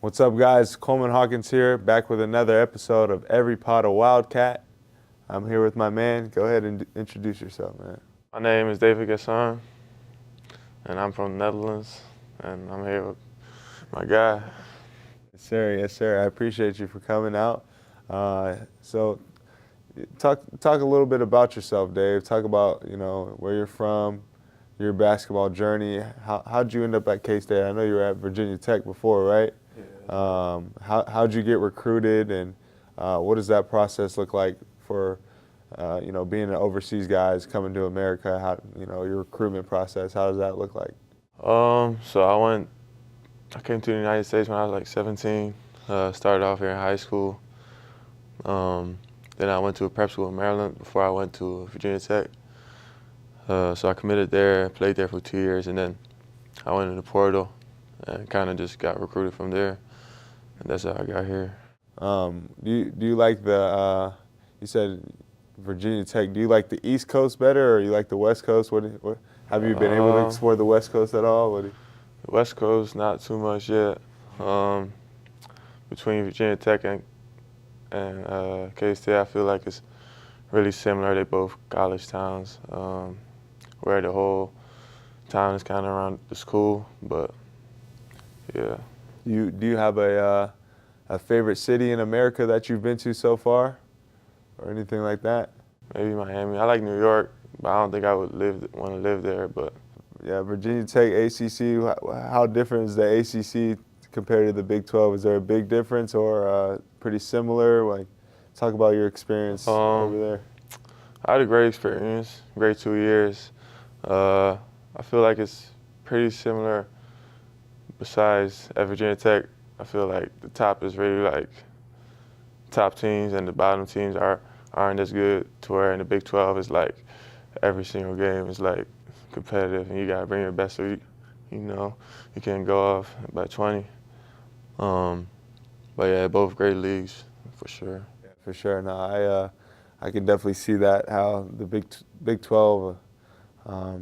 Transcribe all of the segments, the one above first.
What's up, guys? Coleman Hawkins here, back with another episode of Every Pod A Wildcat. I'm here with my man. Go ahead and introduce yourself, man. My name is David Gasson, and I'm from the Netherlands, and I'm here with my guy. Yes, sir. Yes, sir. I appreciate you for coming out. So, talk a little bit about yourself, Dave. Talk about where you're from, your basketball journey. How'd you end up at K-State? I know you were at Virginia Tech before, right? Yeah. How'd you get recruited, and what does that process look like for being an overseas guy coming to America? How your recruitment process? How does that look like? So I came to the United States when I was like 17. Started off here in high school. Then I went to a prep school in Maryland before I went to Virginia Tech. So I committed there, played there for 2 years, and then I went into the portal and kind of just got recruited from there. And that's how I got here. Do you like the? You said Virginia Tech. Do you like the East Coast better, or you like the West Coast? What have you been able to explore the West Coast at all? The West Coast, not too much yet. Between Virginia Tech and K-State, I feel like it's really similar. They both college towns, where the whole town is kind of around the school. But yeah. Do you have a favorite city in America that you've been to so far, or anything like that? Maybe Miami. I like New York, but I don't think I would want to live there. But yeah, Virginia Tech, ACC. How different is the ACC compared to the Big 12? Is there a big difference or pretty similar? Like, talk about your experience over there. I had a great experience, great 2 years. I feel like it's pretty similar. Besides, at Virginia Tech, I feel like the top is really like top teams, and the bottom teams aren't as good. To where in the Big 12, it's like every single game is like competitive, and you gotta bring your best. So you can't go off by 20. But yeah, both great leagues for sure. Yeah, for sure. No, I can definitely see that, how the Big 12,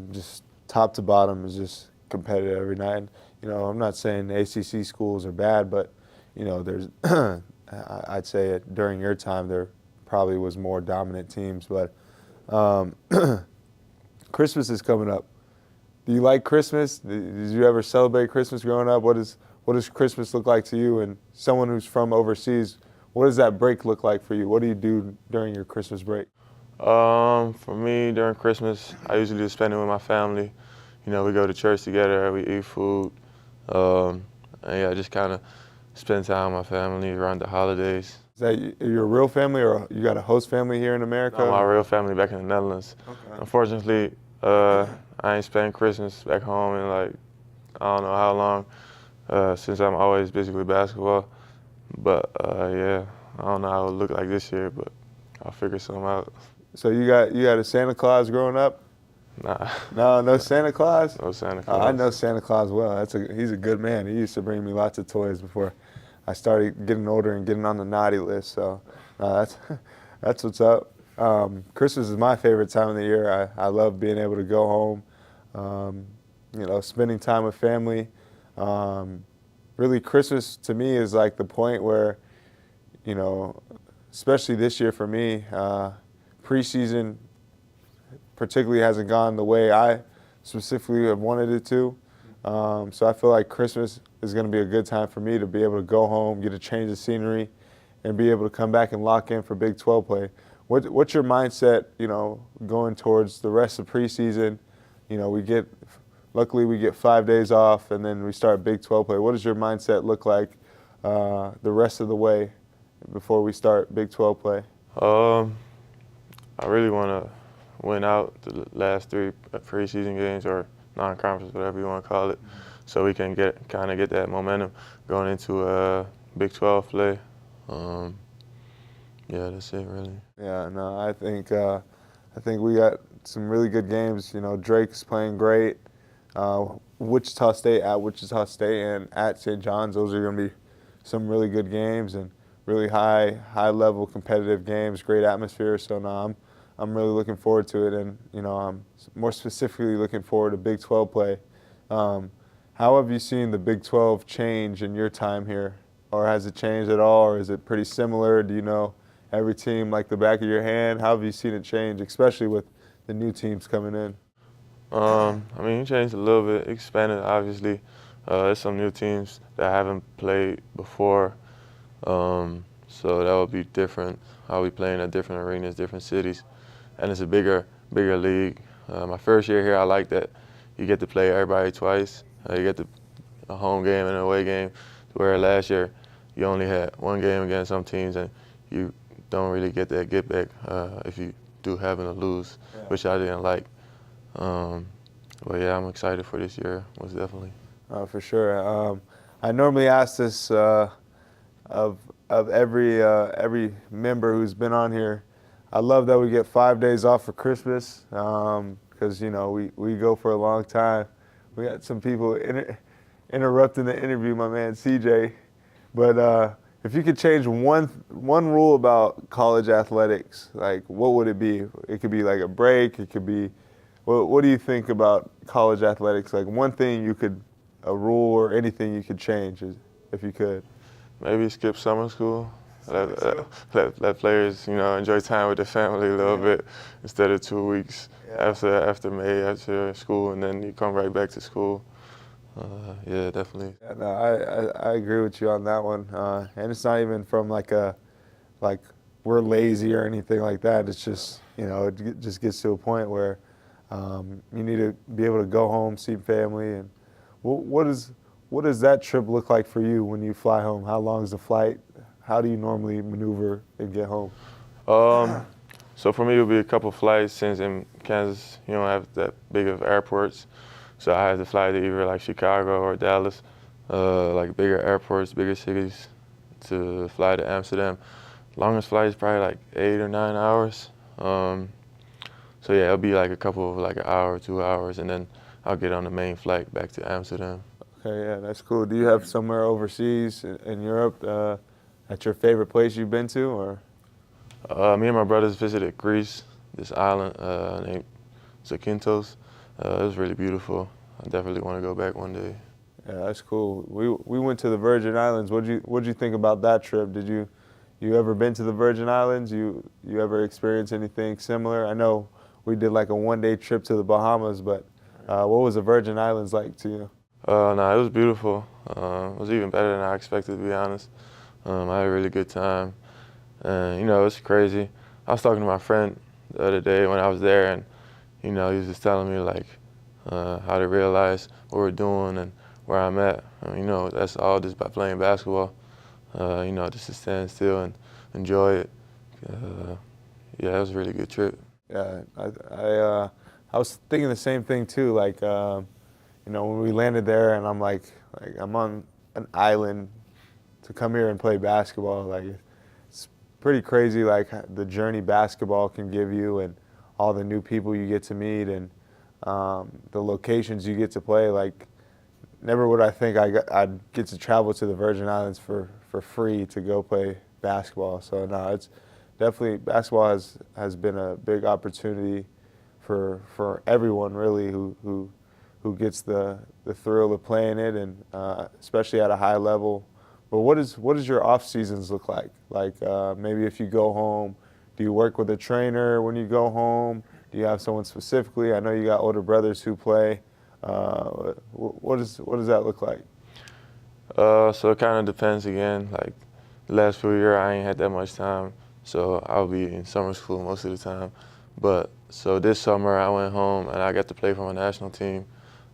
just top to bottom, is just competitive every night. And, I'm not saying the ACC schools are bad, but there's I'd say during your time there probably was more dominant teams. But Christmas is coming up. Do you like Christmas? Did you ever celebrate Christmas growing up? What does Christmas look like to you? And someone who's from overseas, what does that break look like for you? What do you do during your Christmas break? For me, during Christmas, I usually just spend it with my family. We go to church together, we eat food, and yeah, just kind of spend time with my family around the holidays. Is that your real family, or you got a host family here in America? No, my real family back in the Netherlands. Okay. Unfortunately, I ain't spent Christmas back home in like, I don't know how long, since I'm always busy with basketball. But yeah, I don't know how it would look like this year, but I'll figure something out. So you had a Santa Claus growing up? Nah. No Santa Claus? No Santa Claus. I know Santa Claus well. He's a good man. He used to bring me lots of toys before I started getting older and getting on the naughty list. So that's what's up. Christmas is my favorite time of the year. I love being able to go home, spending time with family. Really, Christmas to me is like the point where, especially this year for me, preseason particularly hasn't gone the way I specifically have wanted it to. So I feel like Christmas is going to be a good time for me to be able to go home, get a change of scenery, and be able to come back and lock in for Big 12 play. What's your mindset, going towards the rest of preseason? Luckily we get 5 days off, and then we start Big 12 play. What does your mindset look like the rest of the way before we start Big 12 play? I really want to win out the last 3 preseason games, or non-conference, whatever you want to call it, so we can get that momentum going into Big 12 play. Yeah, that's it really. Yeah, no, I think we got some really good games. Drake's playing great. Wichita State and at St. John's, those are going to be some really good games and really high level competitive games, great atmosphere. So no, I'm really looking forward to it, and I'm more specifically looking forward to Big 12 play. How have you seen the Big 12 change in your time here? or has it changed at all, or is it pretty similar? Do you know every team like the back of your hand? How have you seen it change, especially with the new teams coming in? I mean, it changed a little bit, expanded obviously. There's some new teams that I haven't played before, so that will be different. I'll be playing at different arenas, different cities, and it's a bigger league. My first year here, I like that you get to play everybody twice. You get a home game and an away game, where last year you only had one game against some teams, and you don't really get that get back if you do happen to lose, which I didn't like. But yeah, I'm excited for this year, most definitely. For sure. I normally ask this of every member who's been on here. I love that we get 5 days off for Christmas because we go for a long time. We got some people interrupting the interview, my man CJ. But if you could change one rule about college athletics, like what would it be? It could be like a break. It could be. What do you think about college athletics? Like one thing a rule or anything you could change, if you could. Maybe skip summer school. Let players, enjoy time with their family a little bit instead of 2 weeks after May, after school, and then you come right back to school. Yeah, definitely. Yeah, no, I agree with you on that one. And it's not even from like we're lazy or anything like that. It's just it just gets to a point where you need to be able to go home, see family, and what does that trip look like for you when you fly home? How long is the flight? How do you normally maneuver and get home? So for me, it would be a couple flights since in Kansas you don't have that big of airports. So I had to fly to either like Chicago or Dallas, like bigger airports, bigger cities, to fly to Amsterdam. Longest flight is probably like 8 or 9 hours. So yeah, it'll be like a couple of like an hour, 2 hours, and then I'll get on the main flight back to Amsterdam. Okay, yeah, that's cool. Do you have somewhere overseas in Europe at your favorite place you've been to, or? Me and my brothers visited Greece, this island named Zakynthos. It was really beautiful. I definitely want to go back one day. Yeah, that's cool. We went to the Virgin Islands. What'd you think about that trip? Did you ever been to the Virgin Islands? You ever experienced anything similar? I know we did like a one-day trip to the Bahamas, but what was the Virgin Islands like to you? No, it was beautiful. It was even better than I expected, to be honest. I had a really good time. And, it's crazy. I was talking to my friend the other day when I was there, and, he was just telling me, like, how to realize what we're doing and where I'm at. That's all just by playing basketball. Just to stand still and enjoy it. Yeah, it was a really good trip. Yeah, I was thinking the same thing, too. Like, when we landed there, and I'm like I'm on an island to come here and play basketball. Like, it's pretty crazy, like the journey basketball can give you, and all the new people you get to meet, and the locations you get to play. Like, never would I think I'd get to travel to the Virgin Islands for free to go play basketball. So no, it's definitely basketball has been a big opportunity for everyone really who gets the thrill of playing it, and especially at a high level. But what does your off seasons look like? Like maybe if you go home, do you work with a trainer when you go home? Do you have someone specifically? I know you got older brothers who play. What does that look like? So it kind of depends again. Like the last few years, I ain't had that much time, so I'll be in summer school most of the time. But so this summer, I went home and I got to play for my national team.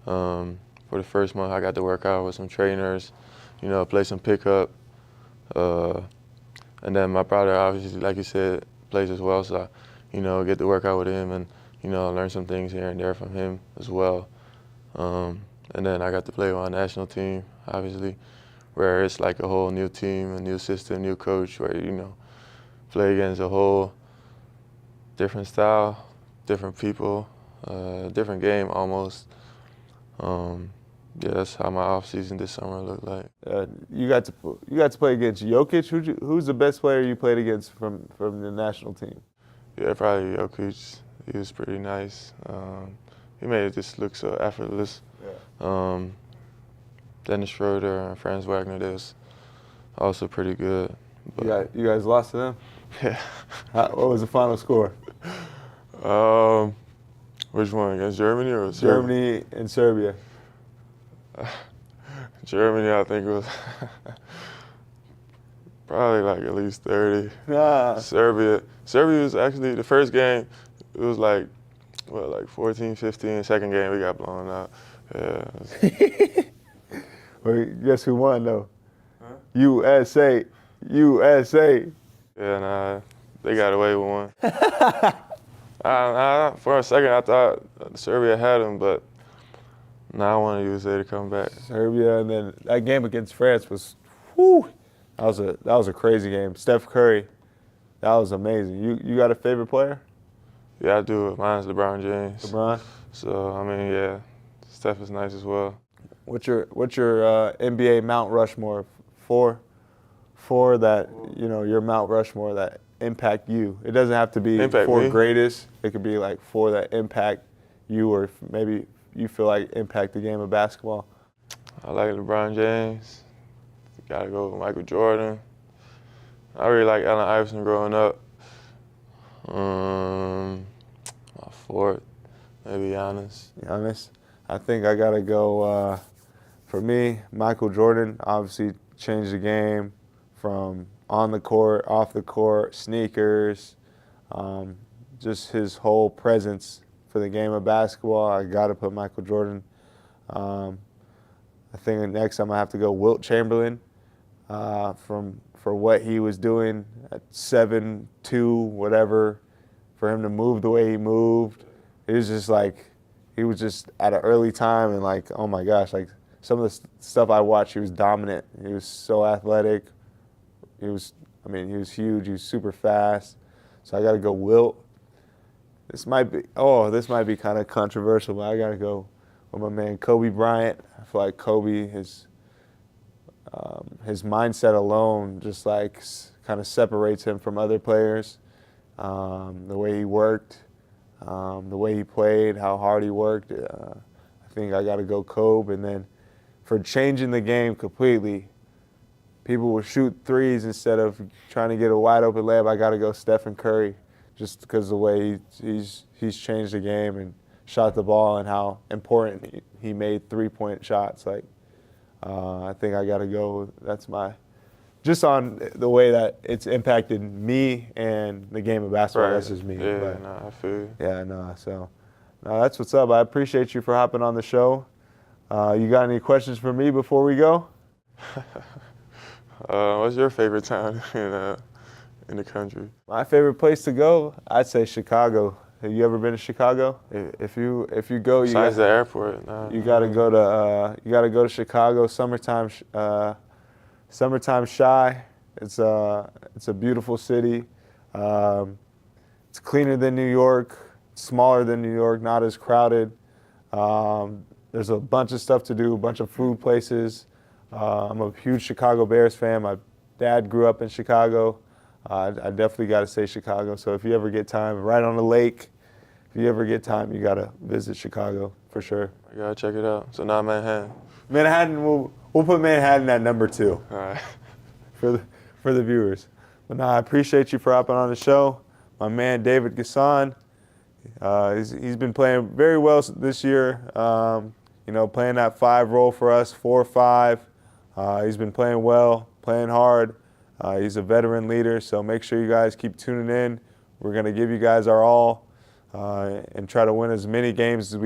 For the first month, I got to work out with some trainers, play some pickup. And then my brother, obviously, like you said, plays as well, so I, get to work out with him and, learn some things here and there from him as well. And then I got to play on a national team, obviously, where it's like a whole new team, a new system, new coach, where, play against a whole different style, different people, different game almost. Yeah, that's how my off season this summer looked like. You got to play against Jokic. Who's the best player you played against from the national team? Yeah, probably Jokic. He was pretty nice. He made it just look so effortless. Yeah. Dennis Schroeder and Franz Wagner, they was also pretty good. But, You guys lost to them? yeah. What was the final score? Which one, against Germany or Serbia? Germany and Serbia. Germany, I think it was probably like at least 30. Nah. Serbia was actually the first game. It was like 14-15. Second game we got blown out. Yeah. Well, guess who won though? Huh? USA. Yeah, nah, they got away with one. For a second, I thought Serbia had them, but I wanted USA to come back. Serbia, and then that game against France was, whew, that was a crazy game. Steph Curry, that was amazing. You got a favorite player? Yeah, I do. Mine's LeBron James. LeBron. So I mean, yeah, Steph is nice as well. What's your NBA Mount Rushmore for that, your Mount Rushmore that impact you? It doesn't have to be Impact for me? greatest. It could be like for that impact you, or maybe you feel like impact the game of basketball. I like LeBron James. Gotta go with Michael Jordan. I really like Allen Iverson growing up. My fourth, maybe Giannis. Giannis. I think I gotta go. For me, Michael Jordan obviously changed the game from on the court, off the court, sneakers, just his whole presence for the game of basketball. I gotta put Michael Jordan. I think next I'm gonna have to go Wilt Chamberlain, for what he was doing at 7'2", whatever, for him to move the way he moved. It was just like, he was just at an early time, and like, oh my gosh, like some of the stuff I watched, he was dominant. He was so athletic. He was huge. He was super fast. So I got to go Wilt. This might be kind of controversial, but I got to go with my man Kobe Bryant. I feel like Kobe, his mindset alone just like kind of separates him from other players. The way he worked, the way he played, how hard he worked. I think I got to go Kobe. And then for changing the game completely, people will shoot threes instead of trying to get a wide open layup. I got to go Stephen Curry, just because of the way he's changed the game and shot the ball, and how important he made 3-point shots. Like, I think I got to go. That's just on the way that it's impacted me and the game of basketball. Right. That's just me. Yeah, But, I feel you. yeah, that's what's up. I appreciate you for hopping on the show. You got any questions for me before we go? What's your favorite town in the country? My favorite place to go, I'd say Chicago. Have you ever been to Chicago? If you go, Besides the airport, you got to go to Chicago. Summertime Shy. It's a beautiful city. It's cleaner than New York, smaller than New York, not as crowded. There's a bunch of stuff to do, a bunch of food places. I'm a huge Chicago Bears fan. My dad grew up in Chicago. I definitely got to say Chicago. So if you ever get time, right on the lake, if you ever get time, you got to visit Chicago for sure. I gotta check it out. So now Manhattan. Manhattan, we'll put Manhattan at number 2. All right. For the viewers. But no, I appreciate you for hopping on the show. My man David Gasson, he's been playing very well this year. Playing that 5 role for us, 4-5. He's been playing well, playing hard. He's a veteran leader, so make sure you guys keep tuning in. We're going to give you guys our all and try to win as many games as we